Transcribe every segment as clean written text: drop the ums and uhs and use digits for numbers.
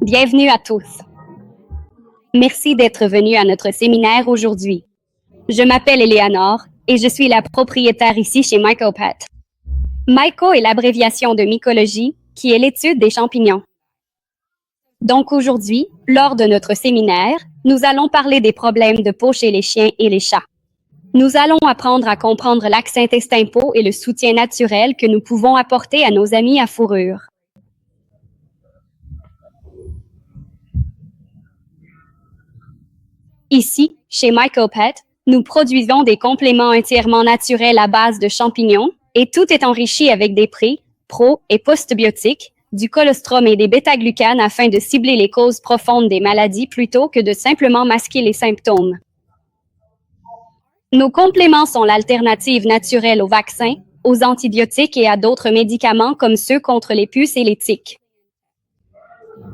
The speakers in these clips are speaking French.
Bienvenue à tous. Merci d'être venus à notre séminaire aujourd'hui. Je m'appelle Eleanor et je suis la propriétaire ici chez MycoPet. Myco est l'abréviation de mycologie, qui est l'étude des champignons. Donc aujourd'hui, lors de notre séminaire, nous allons parler des problèmes de peau chez les chiens et les chats. Nous allons apprendre à comprendre l'axe intestin-peau et le soutien naturel que nous pouvons apporter à nos amis à fourrure. Ici, chez MycoPet, nous produisons des compléments entièrement naturels à base de champignons et tout est enrichi avec des pré, pro et postbiotiques, du colostrum et des bêta-glucanes afin de cibler les causes profondes des maladies plutôt que de simplement masquer les symptômes. Nos compléments sont l'alternative naturelle aux vaccins, aux antibiotiques et à d'autres médicaments comme ceux contre les puces et les tiques.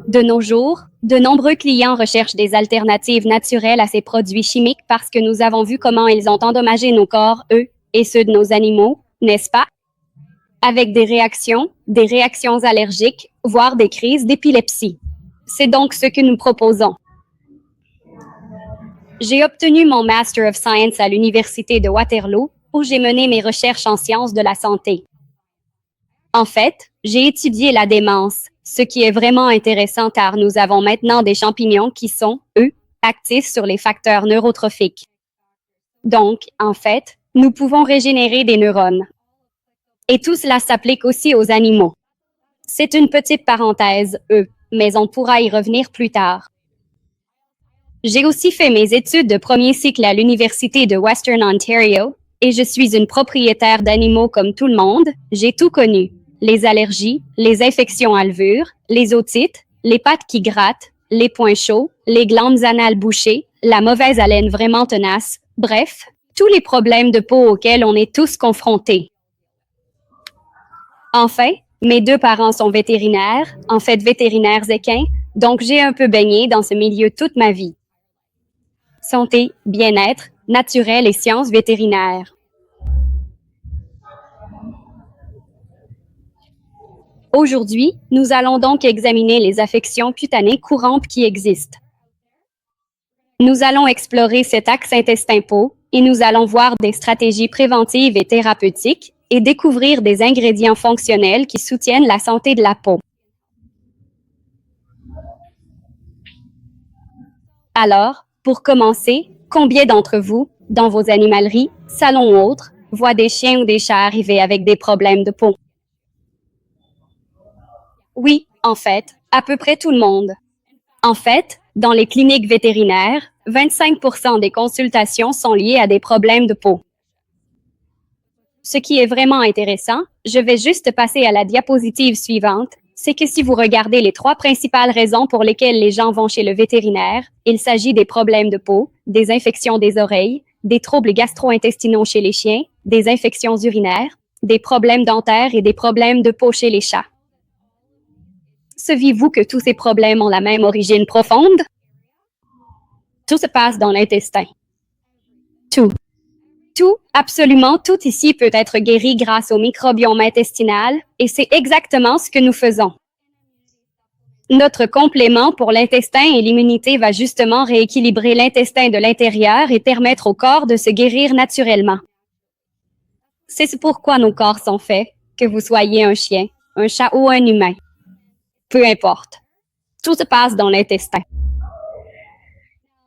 De nos jours, de nombreux clients recherchent des alternatives naturelles à ces produits chimiques parce que nous avons vu comment ils ont endommagé nos corps, eux, et ceux de nos animaux, n'est-ce pas? Avec des réactions allergiques, voire des crises d'épilepsie. C'est donc ce que nous proposons. J'ai obtenu mon Master of Science à l'Université de Waterloo, où j'ai mené mes recherches en sciences de la santé. En fait, j'ai étudié la démence, ce qui est vraiment intéressant car nous avons maintenant des champignons qui sont, eux, actifs sur les facteurs neurotrophiques. Donc, en fait, nous pouvons régénérer des neurones. Et tout cela s'applique aussi aux animaux. C'est une petite parenthèse, mais on pourra y revenir plus tard. J'ai aussi fait mes études de premier cycle à l'Université de Western Ontario et je suis une propriétaire d'animaux comme tout le monde, j'ai tout connu. Les allergies, les infections à levure, les otites, les pattes qui grattent, les points chauds, les glandes anales bouchées, la mauvaise haleine vraiment tenace, bref, tous les problèmes de peau auxquels on est tous confrontés. Enfin, mes deux parents sont vétérinaires, en fait vétérinaires équins, donc j'ai un peu baigné dans ce milieu toute ma vie. Santé, bien-être, naturel et sciences vétérinaires. Aujourd'hui, nous allons donc examiner les affections cutanées courantes qui existent. Nous allons explorer cet axe intestin-peau et nous allons voir des stratégies préventives et thérapeutiques et découvrir des ingrédients fonctionnels qui soutiennent la santé de la peau. Alors, pour commencer, combien d'entre vous, dans vos animaleries, salons ou autres, voient des chiens ou des chats arriver avec des problèmes de peau? Oui, en fait, à peu près tout le monde. En fait, dans les cliniques vétérinaires, 25% des consultations sont liées à des problèmes de peau. Ce qui est vraiment intéressant, je vais juste passer à la diapositive suivante, c'est que si vous regardez les 3 principales raisons pour lesquelles les gens vont chez le vétérinaire, il s'agit des problèmes de peau, des infections des oreilles, des troubles gastro-intestinaux chez les chiens, des infections urinaires, des problèmes dentaires et des problèmes de peau chez les chats. Saviez-vous que tous ces problèmes ont la même origine profonde? Tout se passe dans l'intestin. Tout, absolument tout ici peut être guéri grâce au microbiome intestinal et c'est exactement ce que nous faisons. Notre complément pour l'intestin et l'immunité va justement rééquilibrer l'intestin de l'intérieur et permettre au corps de se guérir naturellement. C'est pourquoi nos corps sont faits, que vous soyez un chien, un chat ou un humain. Peu importe. Tout se passe dans l'intestin.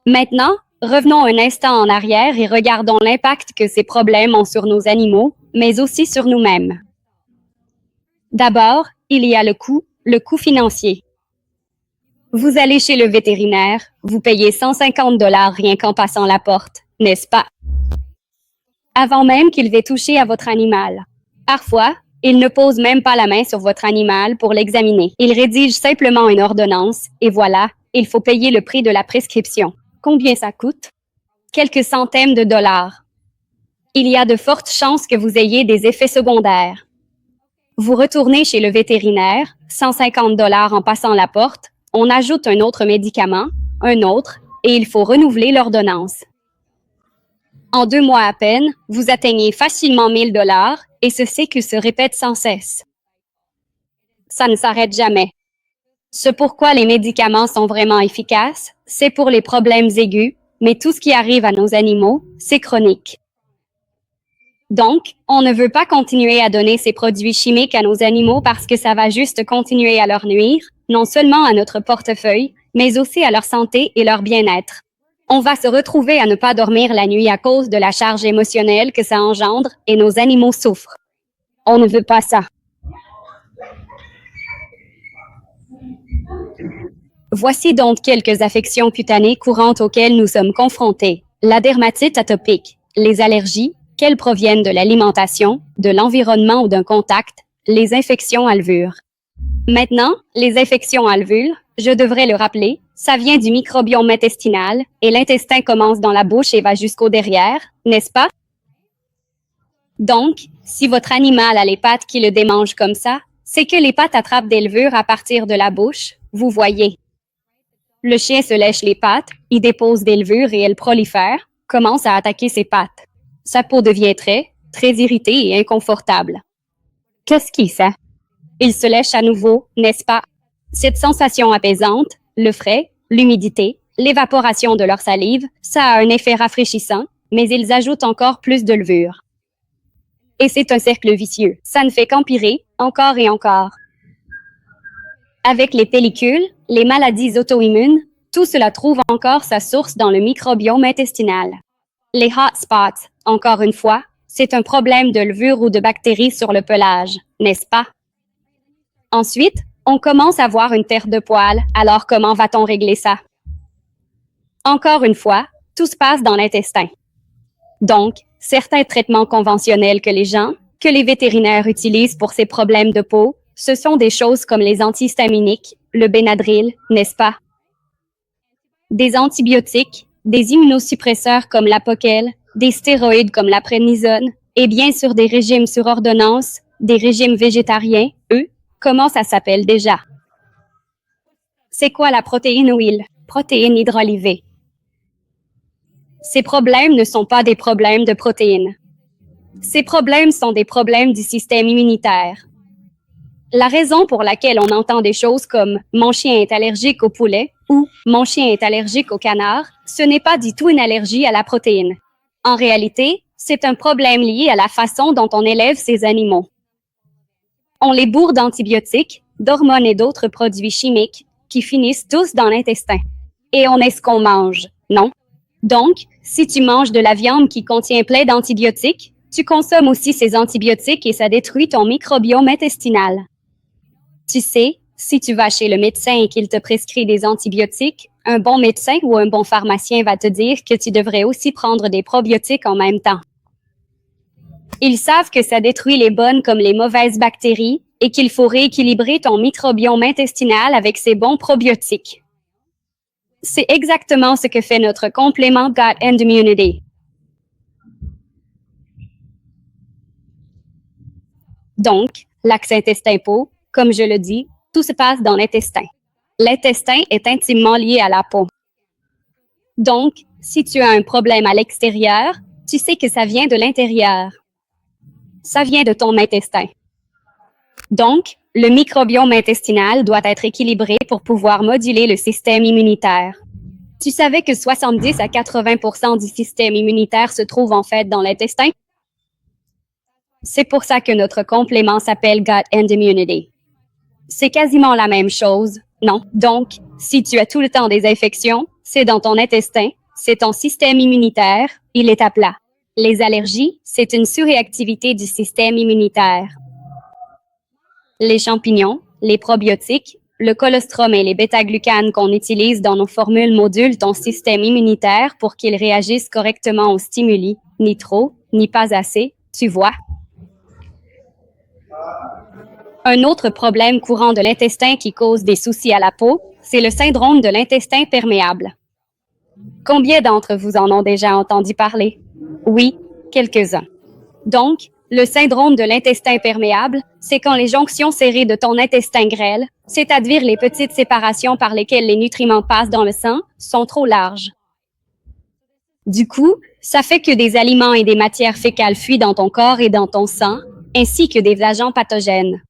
Maintenant, revenons un instant en arrière et regardons l'impact que ces problèmes ont sur nos animaux, mais aussi sur nous-mêmes. D'abord, il y a le coût financier. Vous allez chez le vétérinaire, vous payez 150 $ rien qu'en passant la porte, n'est-ce pas? Avant même qu'il ait touché à votre animal. Parfois, il ne pose même pas la main sur votre animal pour l'examiner. Il rédige simplement une ordonnance et voilà, il faut payer le prix de la prescription. Combien ça coûte? Quelques centaines de dollars. Il y a de fortes chances que vous ayez des effets secondaires. Vous retournez chez le vétérinaire, 150 $ en passant la porte, on ajoute un autre médicament, un autre, et il faut renouveler l'ordonnance. En 2 mois à peine, vous atteignez facilement 1000 $ et ce cycle se répète sans cesse. Ça ne s'arrête jamais. Ce pourquoi les médicaments sont vraiment efficaces, c'est pour les problèmes aigus, mais tout ce qui arrive à nos animaux, c'est chronique. Donc, on ne veut pas continuer à donner ces produits chimiques à nos animaux parce que ça va juste continuer à leur nuire, non seulement à notre portefeuille, mais aussi à leur santé et leur bien-être. On va se retrouver à ne pas dormir la nuit à cause de la charge émotionnelle que ça engendre et nos animaux souffrent. On ne veut pas ça. Voici donc quelques affections cutanées courantes auxquelles nous sommes confrontés. La dermatite atopique, les allergies, qu'elles proviennent de l'alimentation, de l'environnement ou d'un contact, les infections alvures. Maintenant, les infections alvules, je devrais le rappeler, ça vient du microbiome intestinal et l'intestin commence dans la bouche et va jusqu'au derrière, n'est-ce pas? Donc, si votre animal a les pattes qui le démangent comme ça, c'est que les pattes attrapent des levures à partir de la bouche, vous voyez. Le chien se lèche les pattes, il dépose des levures et elles prolifèrent, commence à attaquer ses pattes. Sa peau devient très irritée et inconfortable. Qu'est-ce qui fait? Il se lèche à nouveau, n'est-ce pas? Cette sensation apaisante, le frais, l'humidité, l'évaporation de leur salive, ça a un effet rafraîchissant, mais ils ajoutent encore plus de levure. Et c'est un cercle vicieux. Ça ne fait qu'empirer, encore et encore. Avec les pellicules, les maladies auto-immunes, tout cela trouve encore sa source dans le microbiome intestinal. Les hotspots, encore une fois, c'est un problème de levure ou de bactéries sur le pelage, n'est-ce pas? Ensuite, on commence à voir une terre de poils, alors comment va-t-on régler ça? Encore une fois, tout se passe dans l'intestin. Donc, certains traitements conventionnels que les vétérinaires utilisent pour ces problèmes de peau, ce sont des choses comme les antihistaminiques, le Benadryl, n'est-ce pas? Des antibiotiques, des immunosuppresseurs comme l'Apoquel, des stéroïdes comme la prénisone, et bien sûr des régimes sur ordonnance, des régimes végétariens, eux, comment ça s'appelle déjà? C'est quoi la protéine huile? Protéine hydrolysée. Ces problèmes ne sont pas des problèmes de protéines. Ces problèmes sont des problèmes du système immunitaire. La raison pour laquelle on entend des choses comme « mon chien est allergique au poulet » ou « mon chien est allergique au canard », ce n'est pas du tout une allergie à la protéine. En réalité, c'est un problème lié à la façon dont on élève ces animaux. On les bourre d'antibiotiques, d'hormones et d'autres produits chimiques qui finissent tous dans l'intestin. Et on est ce qu'on mange, non? Donc, si tu manges de la viande qui contient plein d'antibiotiques, tu consommes aussi ces antibiotiques et ça détruit ton microbiome intestinal. Tu sais, si tu vas chez le médecin et qu'il te prescrit des antibiotiques, un bon médecin ou un bon pharmacien va te dire que tu devrais aussi prendre des probiotiques en même temps. Ils savent que ça détruit les bonnes comme les mauvaises bactéries et qu'il faut rééquilibrer ton microbiome intestinal avec ces bons probiotiques. C'est exactement ce que fait notre complément Gut and Immunity. Donc, l'axe intestin-peau, comme je le dis, tout se passe dans l'intestin. L'intestin est intimement lié à la peau. Donc, si tu as un problème à l'extérieur, tu sais que ça vient de l'intérieur. Ça vient de ton intestin. Donc, le microbiome intestinal doit être équilibré pour pouvoir moduler le système immunitaire. Tu savais que 70 à 80% du système immunitaire se trouve en fait dans l'intestin? C'est pour ça que notre complément s'appelle Gut and Immunity. C'est quasiment la même chose, non? Donc, si tu as tout le temps des infections, c'est dans ton intestin, c'est ton système immunitaire, il est à plat. Les allergies, c'est une surréactivité du système immunitaire. Les champignons, les probiotiques, le colostrum et les bêta-glucanes qu'on utilise dans nos formules modulent ton système immunitaire pour qu'il réagisse correctement aux stimuli, ni trop, ni pas assez, tu vois. Un autre problème courant de l'intestin qui cause des soucis à la peau, c'est le syndrome de l'intestin perméable. Combien d'entre vous en ont déjà entendu parler? Oui, quelques-uns. Donc, le syndrome de l'intestin perméable, c'est quand les jonctions serrées de ton intestin grêle, c'est-à-dire les petites séparations par lesquelles les nutriments passent dans le sang, sont trop larges. Du coup, ça fait que des aliments et des matières fécales fuient dans ton corps et dans ton sang, ainsi que des agents pathogènes.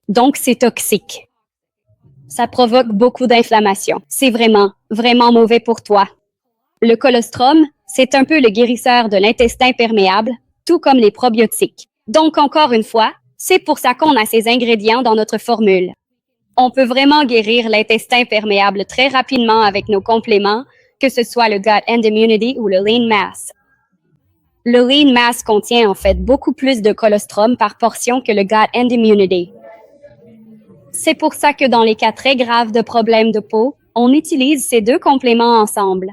Donc, c'est toxique. Ça provoque beaucoup d'inflammation. C'est vraiment, vraiment mauvais pour toi. Le colostrum, c'est un peu le guérisseur de l'intestin perméable, tout comme les probiotiques. Donc, encore une fois, c'est pour ça qu'on a ces ingrédients dans notre formule. On peut vraiment guérir l'intestin perméable très rapidement avec nos compléments, que ce soit le Gut and Immunity ou le Lean Mass. Le Lean Mass contient en fait beaucoup plus de colostrum par portion que le Gut and Immunity. C'est pour ça que dans les cas très graves de problèmes de peau, on utilise ces deux compléments ensemble.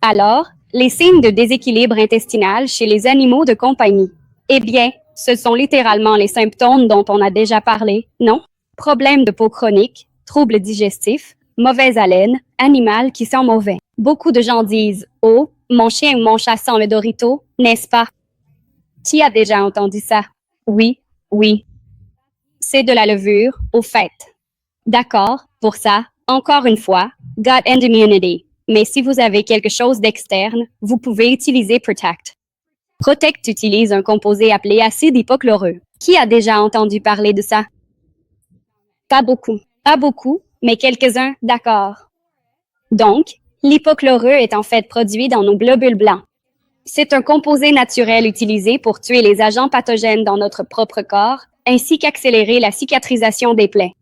Alors, les signes de déséquilibre intestinal chez les animaux de compagnie. Eh bien, ce sont littéralement les symptômes dont on a déjà parlé, non? Problèmes de peau chronique, troubles digestifs, mauvaise haleine, animal qui sent mauvais. Beaucoup de gens disent « Oh, mon chien ou mon chat sent le Dorito, n'est-ce pas? » Qui a déjà entendu ça? Oui, oui. C'est de la levure, au fait. D'accord, pour ça, encore une fois, Gut and Immunity. Mais si vous avez quelque chose d'externe, vous pouvez utiliser Protect. Protect utilise un composé appelé acide hypochloreux. Qui a déjà entendu parler de ça? Pas beaucoup. Pas beaucoup, mais quelques-uns, d'accord. Donc, l'hypochloreux est en fait produit dans nos globules blancs. C'est un composé naturel utilisé pour tuer les agents pathogènes dans notre propre corps, ainsi qu'accélérer la cicatrisation des plaies.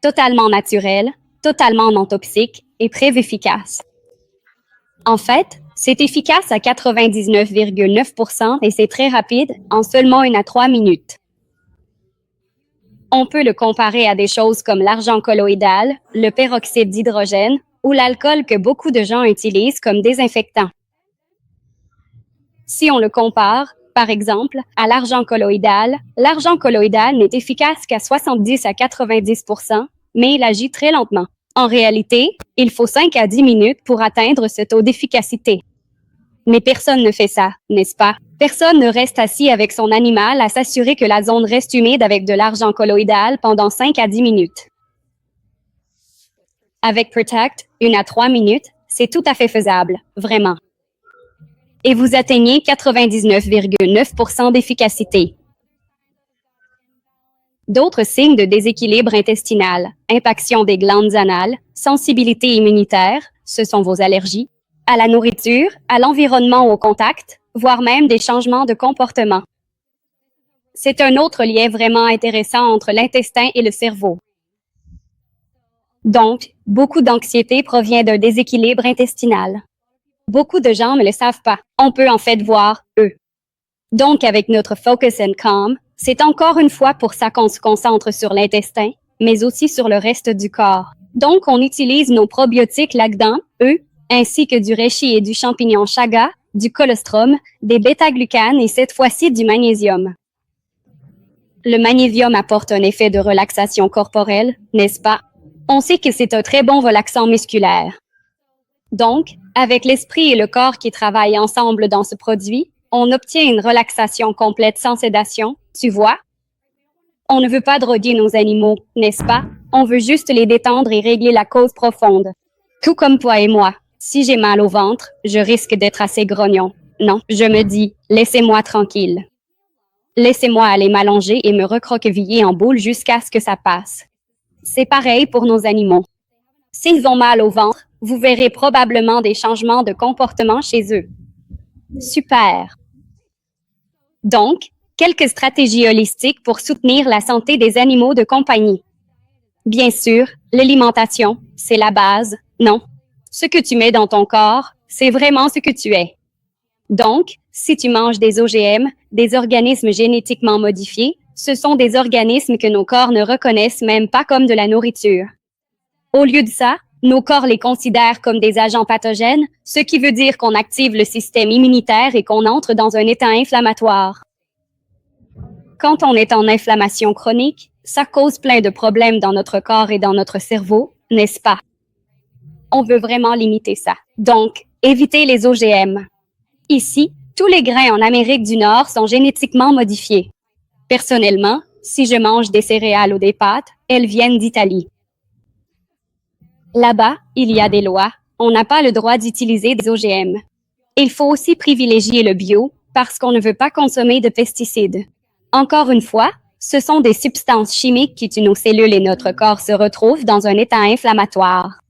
Totalement naturel, totalement non toxique et très efficace. En fait, c'est efficace à 99,9% et c'est très rapide, en seulement 1 à 3 minutes. On peut le comparer à des choses comme l'argent colloïdal, le peroxyde d'hydrogène ou l'alcool que beaucoup de gens utilisent comme désinfectant. Si on le compare, par exemple, à l'argent colloïdal n'est efficace qu'à 70 à 90%, mais il agit très lentement. En réalité, il faut 5 à 10 minutes pour atteindre ce taux d'efficacité. Mais personne ne fait ça, n'est-ce pas? Personne ne reste assis avec son animal à s'assurer que la zone reste humide avec de l'argent colloïdal pendant 5 à 10 minutes. Avec Protect, 1 à 3 minutes, c'est tout à fait faisable, vraiment. Et vous atteignez 99,9% d'efficacité. D'autres signes de déséquilibre intestinal, impaction des glandes anales, sensibilité immunitaire, ce sont vos allergies, à la nourriture, à l'environnement ou au contact, voire même des changements de comportement. C'est un autre lien vraiment intéressant entre l'intestin et le cerveau. Donc, beaucoup d'anxiété provient d'un déséquilibre intestinal. Beaucoup de gens ne le savent pas. On peut en fait voir eux. Donc, avec notre Focus and Calm, c'est encore une fois pour ça qu'on se concentre sur l'intestin, mais aussi sur le reste du corps. Donc, on utilise nos probiotiques là-dedans, eux, ainsi que du reishi et du champignon chaga, du colostrum, des bêta-glucanes et cette fois-ci du magnésium. Le magnésium apporte un effet de relaxation corporelle, n'est-ce pas? On sait que c'est un très bon relaxant musculaire. Donc, avec l'esprit et le corps qui travaillent ensemble dans ce produit, on obtient une relaxation complète sans sédation, tu vois? On ne veut pas droguer nos animaux, n'est-ce pas? On veut juste les détendre et régler la cause profonde. Tout comme toi et moi. Si j'ai mal au ventre, je risque d'être assez grognon. Non, je me dis, laissez-moi tranquille. Laissez-moi aller m'allonger et me recroqueviller en boule jusqu'à ce que ça passe. C'est pareil pour nos animaux. S'ils ont mal au ventre, vous verrez probablement des changements de comportement chez eux. Super! Donc, quelques stratégies holistiques pour soutenir la santé des animaux de compagnie. Bien sûr, l'alimentation, c'est la base, non? Ce que tu mets dans ton corps, c'est vraiment ce que tu es. Donc, si tu manges des OGM, des organismes génétiquement modifiés, ce sont des organismes que nos corps ne reconnaissent même pas comme de la nourriture. Au lieu de ça, nos corps les considèrent comme des agents pathogènes, ce qui veut dire qu'on active le système immunitaire et qu'on entre dans un état inflammatoire. Quand on est en inflammation chronique, ça cause plein de problèmes dans notre corps et dans notre cerveau, n'est-ce pas? On veut vraiment limiter ça. Donc, évitez les OGM. Ici, tous les grains en Amérique du Nord sont génétiquement modifiés. Personnellement, si je mange des céréales ou des pâtes, elles viennent d'Italie. Là-bas, il y a des lois. On n'a pas le droit d'utiliser des OGM. Il faut aussi privilégier le bio, parce qu'on ne veut pas consommer de pesticides. Encore une fois, ce sont des substances chimiques qui tuent nos cellules et notre corps se retrouve dans un état inflammatoire.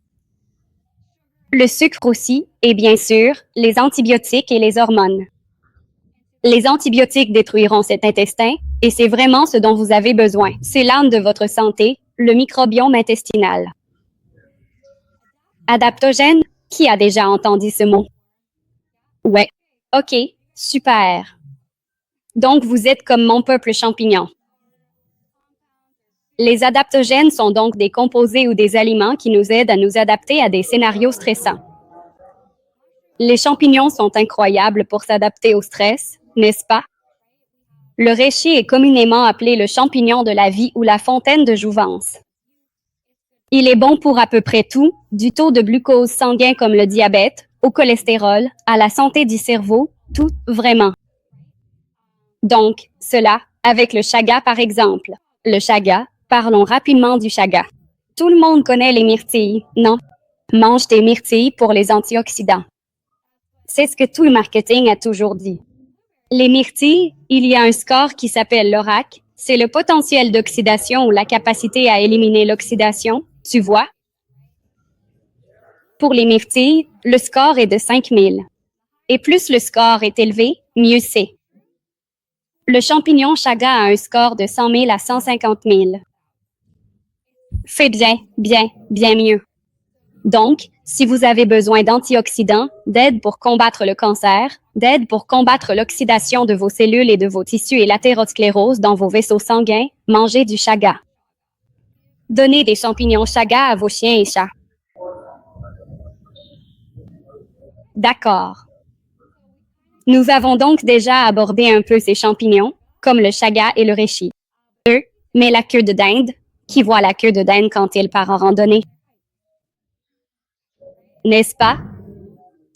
Le sucre aussi, et bien sûr, les antibiotiques et les hormones. Les antibiotiques détruiront cet intestin, et c'est vraiment ce dont vous avez besoin. C'est l'âme de votre santé, le microbiome intestinal. Adaptogène, qui a déjà entendu ce mot? Ouais. OK, super. Donc vous êtes comme mon peuple champignon. Les adaptogènes sont donc des composés ou des aliments qui nous aident à nous adapter à des scénarios stressants. Les champignons sont incroyables pour s'adapter au stress, n'est-ce pas? Le reishi est communément appelé le champignon de la vie ou la fontaine de jouvence. Il est bon pour à peu près tout, du taux de glucose sanguin comme le diabète, au cholestérol, à la santé du cerveau, tout, vraiment. Donc, cela, avec le chaga par exemple. Le chaga, parlons rapidement du chaga. Tout le monde connaît les myrtilles, non? Mange tes myrtilles pour les antioxydants. C'est ce que tout le marketing a toujours dit. Les myrtilles, il y a un score qui s'appelle l'ORAC, c'est le potentiel d'oxydation ou la capacité à éliminer l'oxydation, tu vois? Pour les myrtilles, le score est de 5000. Et plus le score est élevé, mieux c'est. Le champignon chaga a un score de 100 000 à 150 000. Fait bien mieux. Donc, si vous avez besoin d'antioxydants, d'aide pour combattre le cancer, d'aide pour combattre l'oxydation de vos cellules et de vos tissus et l'athérosclérose dans vos vaisseaux sanguins, mangez du chaga. Donnez des champignons chaga à vos chiens et chats. D'accord. Nous avons donc déjà abordé un peu ces champignons, comme le chaga et le reishi. Mais la queue de dinde, qui voit la queue de dinde quand il part en randonnée? N'est-ce pas?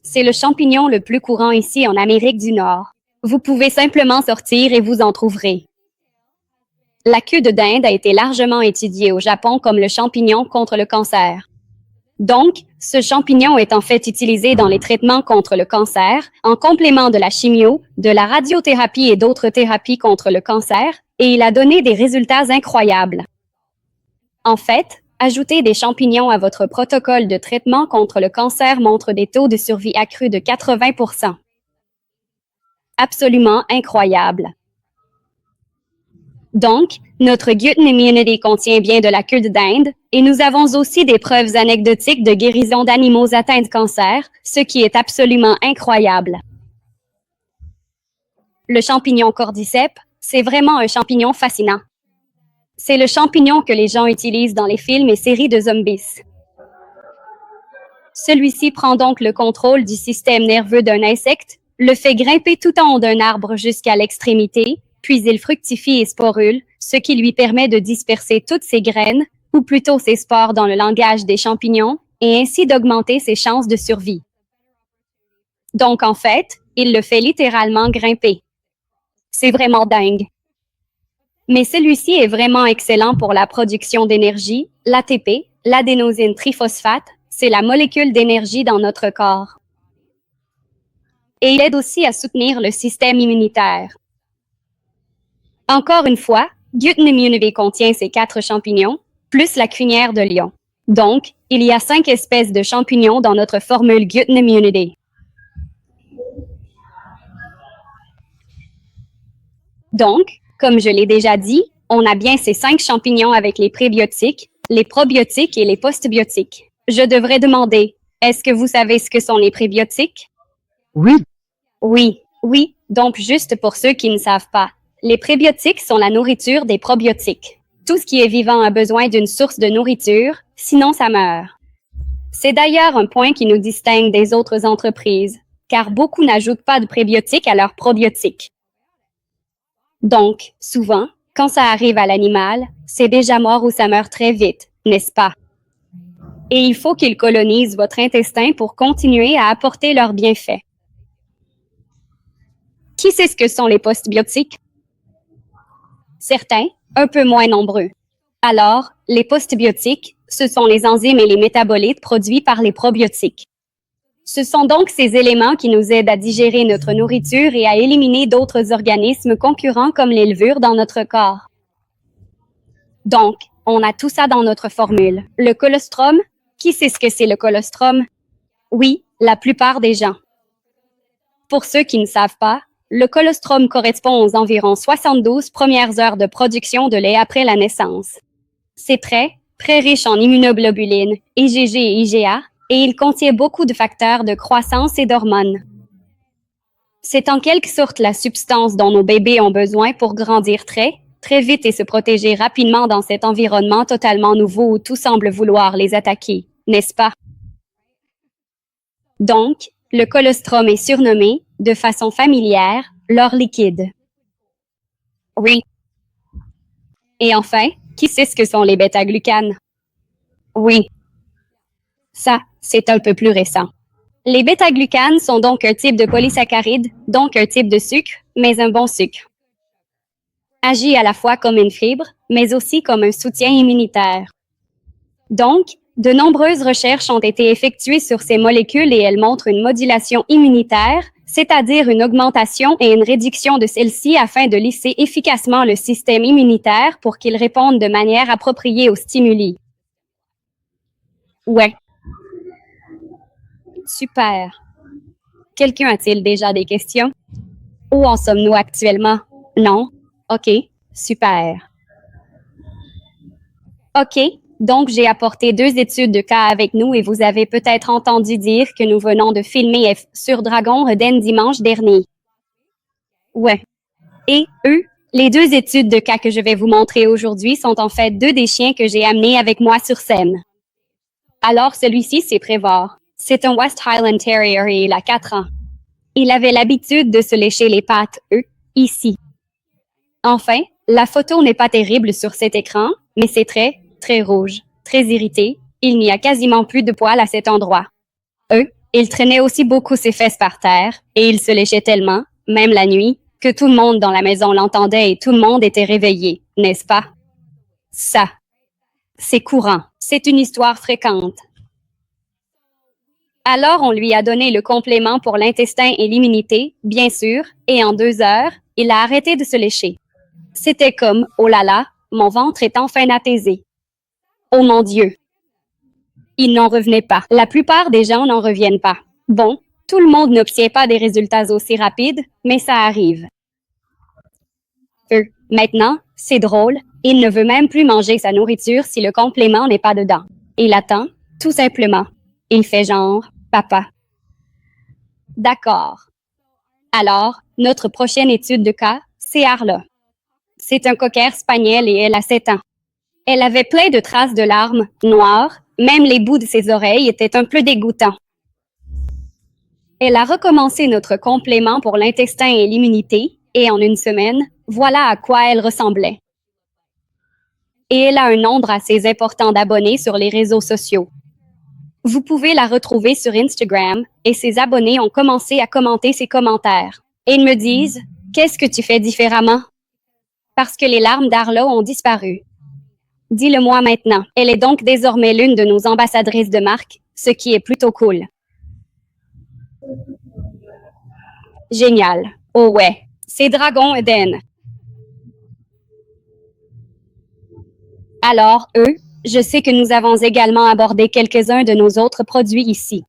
C'est le champignon le plus courant ici en Amérique du Nord. Vous pouvez simplement sortir et vous en trouverez. La queue de dinde a été largement étudiée au Japon comme le champignon contre le cancer. Donc, ce champignon est en fait utilisé dans les traitements contre le cancer, en complément de la chimio, de la radiothérapie et d'autres thérapies contre le cancer, et il a donné des résultats incroyables. En fait, ajouter des champignons à votre protocole de traitement contre le cancer montre des taux de survie accrus de 80%. Absolument incroyable. Donc, notre Gluten Immunity contient bien de la queue de dinde, et nous avons aussi des preuves anecdotiques de guérison d'animaux atteints de cancer, ce qui est absolument incroyable. Le champignon cordyceps, c'est vraiment un champignon fascinant. C'est le champignon que les gens utilisent dans les films et séries de zombies. Celui-ci prend donc le contrôle du système nerveux d'un insecte, le fait grimper tout en haut d'un arbre jusqu'à l'extrémité, puis il fructifie et sporule, ce qui lui permet de disperser toutes ses graines, ou plutôt ses spores dans le langage des champignons, et ainsi d'augmenter ses chances de survie. Donc en fait, il le fait littéralement grimper. C'est vraiment dingue. Mais celui-ci est vraiment excellent pour la production d'énergie, l'ATP, l'adénosine triphosphate, c'est la molécule d'énergie dans notre corps. Et il aide aussi à soutenir le système immunitaire. Encore une fois, Gluten Immunity contient ces 4 champignons, plus la crinière de lion. Donc, il y a 5 espèces de champignons dans notre formule Gluten Immunity. Donc, comme je l'ai déjà dit, on a bien ces 5 champignons avec les prébiotiques, les probiotiques et les postbiotiques. Je devrais demander, est-ce que vous savez ce que sont les prébiotiques? Oui, Oui. Donc, juste pour ceux qui ne savent pas, les prébiotiques sont la nourriture des probiotiques. Tout ce qui est vivant a besoin d'une source de nourriture, sinon ça meurt. C'est d'ailleurs un point qui nous distingue des autres entreprises, car beaucoup n'ajoutent pas de prébiotiques à leurs probiotiques. Donc, souvent, quand ça arrive à l'animal, c'est déjà mort ou ça meurt très vite, n'est-ce pas? Et il faut qu'ils colonisent votre intestin pour continuer à apporter leurs bienfaits. Qui sait ce que sont les postbiotiques? Certains, un peu moins nombreux. Alors, les postbiotiques, ce sont les enzymes et les métabolites produits par les probiotiques. Ce sont donc ces éléments qui nous aident à digérer notre nourriture et à éliminer d'autres organismes concurrents comme les levures dans notre corps. Donc, on a tout ça dans notre formule. Le colostrum, qui sait ce que c'est le colostrum? Oui, la plupart des gens. Pour ceux qui ne savent pas, le colostrum correspond aux environ 72 premières heures de production de lait après la naissance. C'est très, très riche en immunoglobulines, IgG et IgA, et il contient beaucoup de facteurs de croissance et d'hormones. C'est en quelque sorte la substance dont nos bébés ont besoin pour grandir très, très vite et se protéger rapidement dans cet environnement totalement nouveau où tout semble vouloir les attaquer, n'est-ce pas? Donc, le colostrum est surnommé, de façon familière, l'or liquide. Oui. Et enfin, qui sait ce que sont les bêta-glucanes? Oui. Ça, c'est un peu plus récent. Les bêta-glucanes sont donc un type de polysaccharide, donc un type de sucre, mais un bon sucre. Agit à la fois comme une fibre, mais aussi comme un soutien immunitaire. Donc, de nombreuses recherches ont été effectuées sur ces molécules et elles montrent une modulation immunitaire, c'est-à-dire une augmentation et une réduction de celle-ci afin de lisser efficacement le système immunitaire pour qu'il réponde de manière appropriée aux stimuli. Ouais. Super. Quelqu'un a-t-il déjà des questions? Où en sommes-nous actuellement? Non? OK, super. OK, donc j'ai apporté 2 études de cas avec nous et vous avez peut-être entendu dire que nous venons de filmer sur Dragon Eden dimanche dernier. Ouais. Et eux, les 2 études de cas que je vais vous montrer aujourd'hui sont en fait 2 des chiens que j'ai amenés avec moi sur scène. Alors celui-ci, c'est Prévoir. C'est un West Highland Terrier et il a 4 ans. Il avait l'habitude de se lécher les pattes, ici. Enfin, la photo n'est pas terrible sur cet écran, mais c'est très, très rouge, très irrité. Il n'y a quasiment plus de poils à cet endroit. Il traînait aussi beaucoup ses fesses par terre, et il se léchait tellement, même la nuit, que tout le monde dans la maison l'entendait et tout le monde était réveillé, n'est-ce pas? Ça. C'est courant. C'est une histoire fréquente. Alors on lui a donné le complément pour l'intestin et l'immunité, bien sûr, et en 2 heures, il a arrêté de se lécher. C'était comme, oh là là, mon ventre est enfin apaisé. Oh mon Dieu! Il n'en revenait pas. La plupart des gens n'en reviennent pas. Bon, tout le monde n'obtient pas des résultats aussi rapides, mais ça arrive. Maintenant, c'est drôle, il ne veut même plus manger sa nourriture si le complément n'est pas dedans. Il attend, tout simplement. Il fait genre, papa. D'accord. Alors, notre prochaine étude de cas, c'est Arla. C'est un cocker spaniel et elle a 7 ans. Elle avait plein de traces de larmes, noires, même les bouts de ses oreilles étaient un peu dégoûtants. Elle a recommencé notre complément pour l'intestin et l'immunité, et en 1 semaine, voilà à quoi elle ressemblait. Et elle a un nombre assez important d'abonnés sur les réseaux sociaux. Vous pouvez la retrouver sur Instagram, et ses abonnés ont commencé à commenter ses commentaires. Et ils me disent, qu'est-ce que tu fais différemment? Parce que les larmes d'Arla ont disparu. Dis-le-moi maintenant. Elle est donc désormais l'une de nos ambassadrices de marque, ce qui est plutôt cool. Génial. Oh ouais, c'est Dragon Eden. Alors, je sais que nous avons également abordé quelques-uns de nos autres produits ici.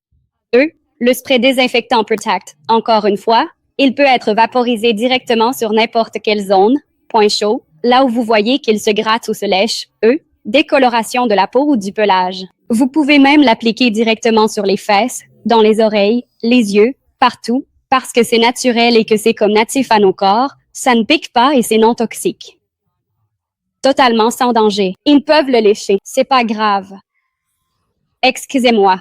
Le spray désinfectant Protect. Encore une fois, il peut être vaporisé directement sur n'importe quelle zone, point chaud, là où vous voyez qu'il se gratte ou se lèche, décoloration de la peau ou du pelage. Vous pouvez même l'appliquer directement sur les fesses, dans les oreilles, les yeux, partout, parce que c'est naturel et que c'est comme natif à nos corps, ça ne pique pas et c'est non toxique. Totalement sans danger. Ils peuvent le lécher, c'est pas grave. Excusez-moi.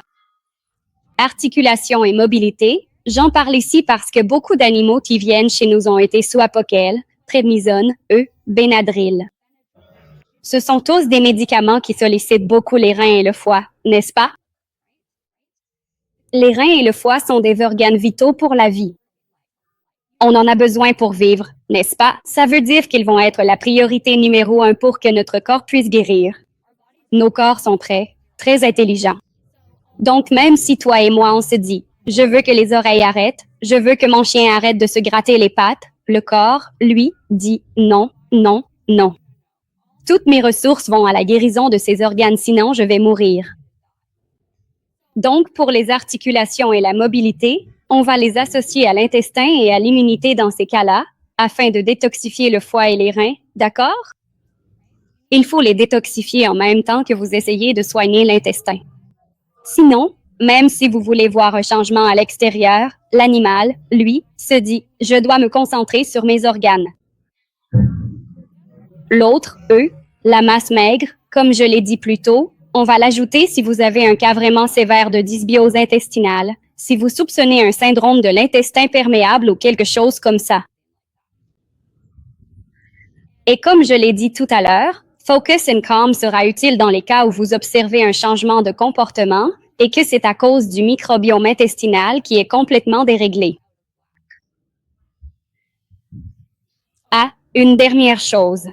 Articulation et mobilité, j'en parle ici parce que beaucoup d'animaux qui viennent chez nous ont été sous Apoquel, Prednisone, Benadryl. Ce sont tous des médicaments qui sollicitent beaucoup les reins et le foie, n'est-ce pas? Les reins et le foie sont des organes vitaux pour la vie. On en a besoin pour vivre, n'est-ce pas? Ça veut dire qu'ils vont être la priorité numéro 1 pour que notre corps puisse guérir. Nos corps sont très, très intelligents. Donc même si toi et moi on se dit, Je veux que les oreilles arrêtent. Je veux que mon chien arrête de se gratter les pattes. Le corps, lui, dit non, non, non. Toutes mes ressources vont à la guérison de ces organes, sinon je vais mourir. Donc, pour les articulations et la mobilité, on va les associer à l'intestin et à l'immunité dans ces cas-là, afin de détoxifier le foie et les reins, d'accord? Il faut les détoxifier en même temps que vous essayez de soigner l'intestin. Sinon, même si vous voulez voir un changement à l'extérieur, l'animal, lui, se dit « Je dois me concentrer sur mes organes ». L'autre, eux, la masse maigre, comme je l'ai dit plus tôt, on va l'ajouter si vous avez un cas vraiment sévère de dysbiose intestinale, si vous soupçonnez un syndrome de l'intestin perméable ou quelque chose comme ça. Et comme je l'ai dit tout à l'heure, Focus and Calm sera utile dans les cas où vous observez un changement de comportement et que c'est à cause du microbiome intestinal qui est complètement déréglé. Ah, une dernière chose.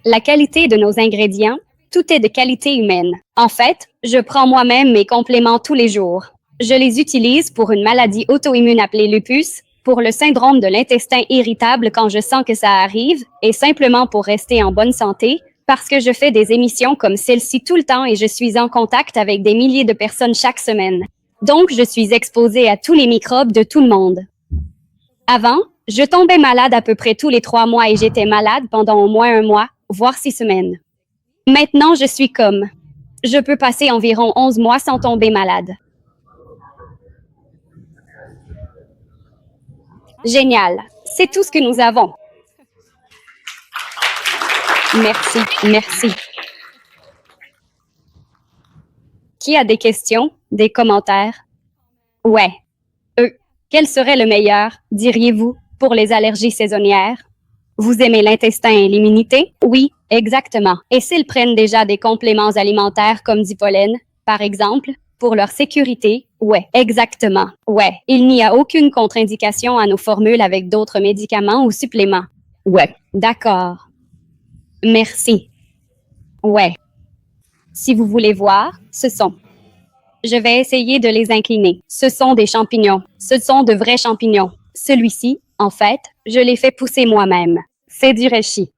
La qualité de nos ingrédients, tout est de qualité humaine. En fait, je prends moi-même mes compléments tous les jours. Je les utilise pour une maladie auto-immune appelée lupus, pour le syndrome de l'intestin irritable quand je sens que ça arrive, et simplement pour rester en bonne santé, parce que je fais des émissions comme celle-ci tout le temps et je suis en contact avec des milliers de personnes chaque semaine. Donc, je suis exposée à tous les microbes de tout le monde. Avant, je tombais malade à peu près tous les 3 mois et j'étais malade pendant au moins 1 mois, voire 6 semaines. Maintenant, je suis comme... Je peux passer environ 11 mois sans tomber malade. Génial. C'est tout ce que nous avons. Merci, merci. Qui a des questions, des commentaires? Ouais. Quel serait le meilleur, diriez-vous, pour les allergies saisonnières? Vous aimez l'intestin et l'immunité? Oui, exactement. Et s'ils prennent déjà des compléments alimentaires comme du pollen, par exemple, pour leur sécurité? Ouais, exactement. Ouais, il n'y a aucune contre-indication à nos formules avec d'autres médicaments ou suppléments. Ouais, d'accord. Merci. Ouais. Si vous voulez voir, ce sont... Je vais essayer de les incliner. Ce sont des champignons. Ce sont de vrais champignons. Celui-ci, en fait, je l'ai fait pousser moi-même. C'est du reishi.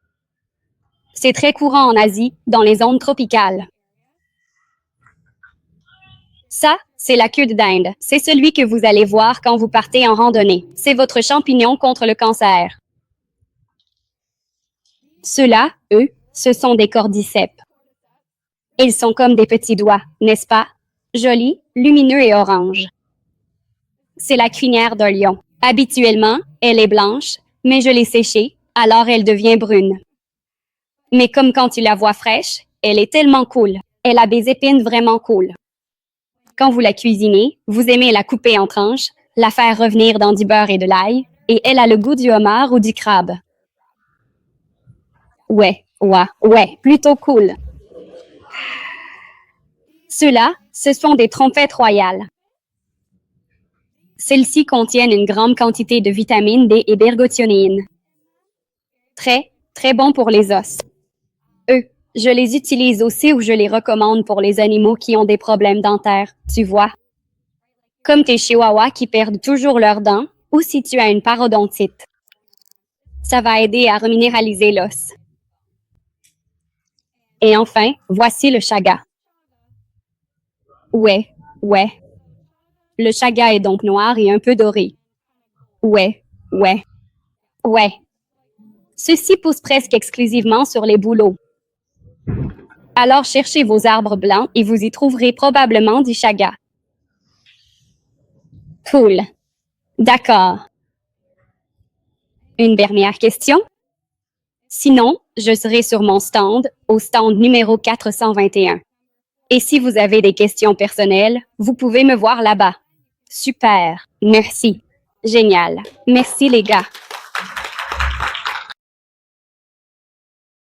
C'est très courant en Asie, dans les zones tropicales. Ça, c'est la queue d'Inde. C'est celui que vous allez voir quand vous partez en randonnée. C'est votre champignon contre le cancer. Ceux-là, eux, ce sont des cordyceps. Ils sont comme des petits doigts, n'est-ce pas? Jolis, lumineux et orange. C'est la crinière d'un lion. Habituellement, elle est blanche, mais je l'ai séchée, alors elle devient brune. Mais comme quand tu la vois fraîche, elle est tellement cool. Elle a des épines vraiment cool. Quand vous la cuisinez, vous aimez la couper en tranches, la faire revenir dans du beurre et de l'ail, et elle a le goût du homard ou du crabe. Ouais, plutôt cool. Ceux-là, ce sont des trompettes royales. Celles-ci contiennent une grande quantité de vitamine D et d'ergothionine. Très, très bon pour les os. Je les utilise aussi ou je les recommande pour les animaux qui ont des problèmes dentaires, tu vois. Comme tes chihuahuas qui perdent toujours leurs dents, ou si tu as une parodontite. Ça va aider à reminéraliser l'os. Et enfin, voici le chaga. Ouais. Le chaga est donc noir et un peu doré. Ouais. Ceux-ci poussent presque exclusivement sur les bouleaux. Alors cherchez vos arbres blancs et vous y trouverez probablement du chaga. Cool. D'accord. Une dernière question? Sinon, je serai sur mon stand, au stand numéro 421. Et si vous avez des questions personnelles, vous pouvez me voir là-bas. Super. Merci. Génial. Merci les gars.